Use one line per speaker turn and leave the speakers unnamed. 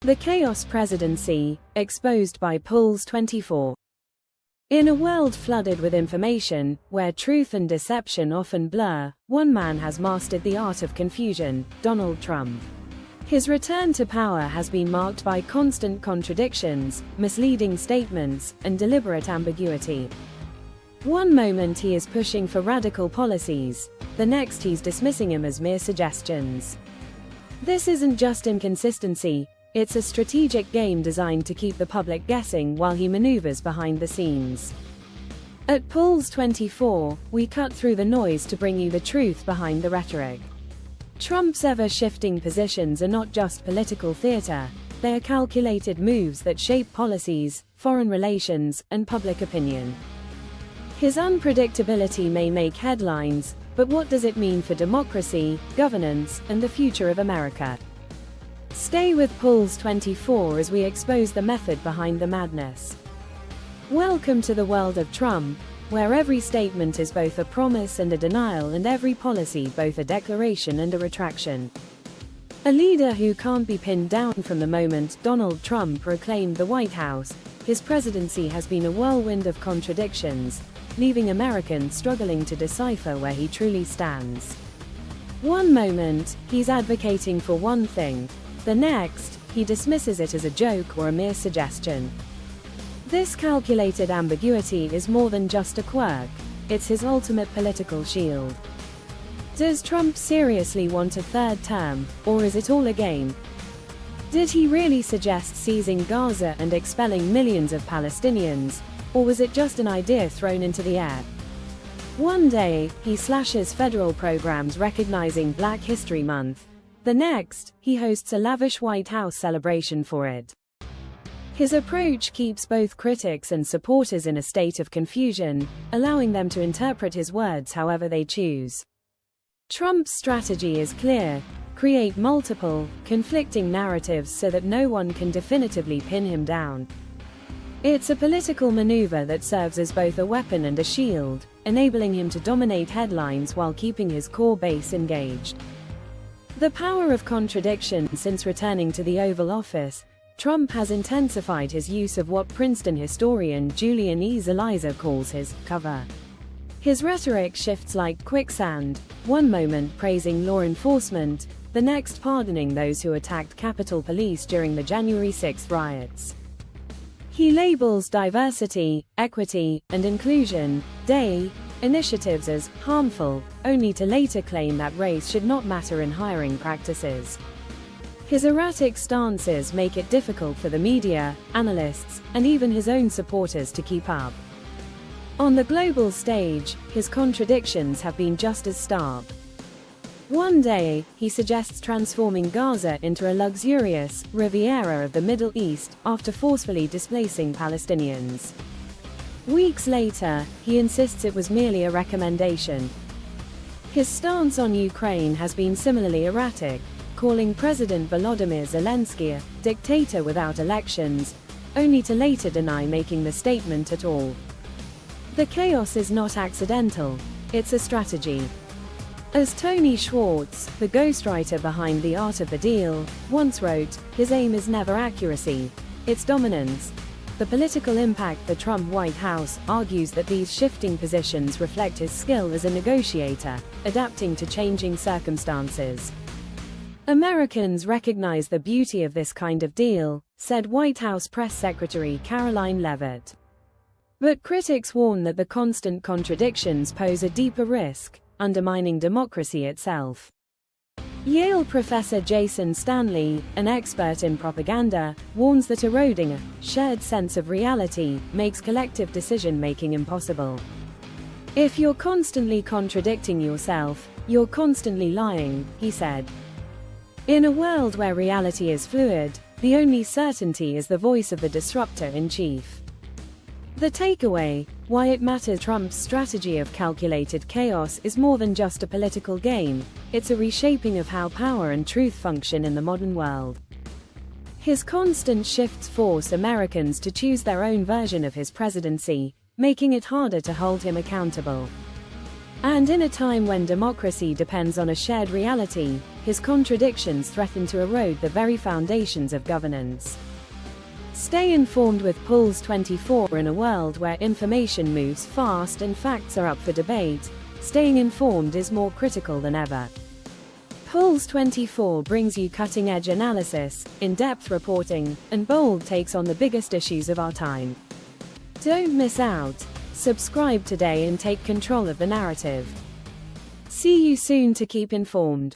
The Chaos Presidency, exposed by Pulse 24. In a world flooded with information, where truth and deception often blur, one man has mastered the art of confusion: Donald Trump. His return to power has been marked by constant contradictions, misleading statements, and deliberate ambiguity. One moment he is pushing for radical policies, the next he's dismissing them as mere suggestions. This isn't just inconsistency, it's a strategic game designed to keep the public guessing while he maneuvers behind the scenes. At Pulse 24, we cut through the noise to bring you the truth behind the rhetoric. Trump's ever-shifting positions are not just political theater, they are calculated moves that shape policies, foreign relations, and public opinion. His unpredictability may make headlines, but what does it mean for democracy, governance, and the future of America? Stay with Pulse 24 as we expose the method behind the madness. Welcome to the world of Trump, where every statement is both a promise and a denial, and every policy both a declaration and a retraction. A leader who can't be pinned down. From the moment Donald Trump proclaimed the White House, his presidency has been a whirlwind of contradictions, leaving Americans struggling to decipher where he truly stands. One moment, he's advocating for one thing. The next, he dismisses it as a joke or a mere suggestion. This calculated ambiguity is more than just a quirk, it's his ultimate political shield. Does Trump seriously want a third term, or is it all a game? Did he really suggest seizing Gaza and expelling millions of Palestinians, or was it just an idea thrown into the air? One day, he slashes federal programs recognizing Black History Month. The next, he hosts a lavish White House celebration for it. His approach keeps both critics and supporters in a state of confusion, allowing them to interpret his words however they choose. Trump's strategy is clear: create multiple, conflicting narratives so that no one can definitively pin him down. It's a political maneuver that serves as both a weapon and a shield, enabling him to dominate headlines while keeping his core base engaged. The power of contradiction. Since returning to the Oval Office, Trump has intensified his use of what Princeton historian Julian E. Zelizer calls his cover. His rhetoric shifts like quicksand, one moment praising law enforcement, the next pardoning those who attacked Capitol Police during the January 6 riots. He labels diversity, equity, and inclusion Day initiatives as harmful, only to later claim that race should not matter in hiring practices. His erratic stances make it difficult for the media, analysts, and even his own supporters to keep up. On the global stage, his contradictions have been just as stark. One day, he suggests transforming Gaza into a luxurious Riviera of the Middle East, after forcefully displacing Palestinians. Weeks later, he insists it was merely a recommendation. His stance on Ukraine has been similarly erratic, calling President Volodymyr Zelensky a dictator without elections, only to later deny making the statement at all. The chaos is not accidental, it's a strategy. As Tony Schwartz, the ghostwriter behind The Art of the Deal, once wrote, his aim is never accuracy, it's dominance. The political impact. The Trump White House argues that these shifting positions reflect his skill as a negotiator, adapting to changing circumstances. Americans recognize the beauty of this kind of deal, said White House Press Secretary Caroline Leavitt. But critics warn that the constant contradictions pose a deeper risk, undermining democracy itself. Yale professor Jason Stanley, an expert in propaganda, warns that eroding a shared sense of reality makes collective decision-making impossible. If you're constantly contradicting yourself, you're constantly lying, he said. In a world where reality is fluid, the only certainty is the voice of the disruptor-in-chief. The takeaway: why it matters. Trump's strategy of calculated chaos is more than just a political game, it's a reshaping of how power and truth function in the modern world. His constant shifts force Americans to choose their own version of his presidency, making it harder to hold him accountable. And in a time when democracy depends on a shared reality, his contradictions threaten to erode the very foundations of governance. Stay informed with Pulse 24. In a world where information moves fast and facts are up for debate, staying informed is more critical than ever. Pulse 24 brings you cutting-edge analysis, in-depth reporting, and bold takes on the biggest issues of our time. Don't miss out. Subscribe today and take control of the narrative. See you soon to keep informed.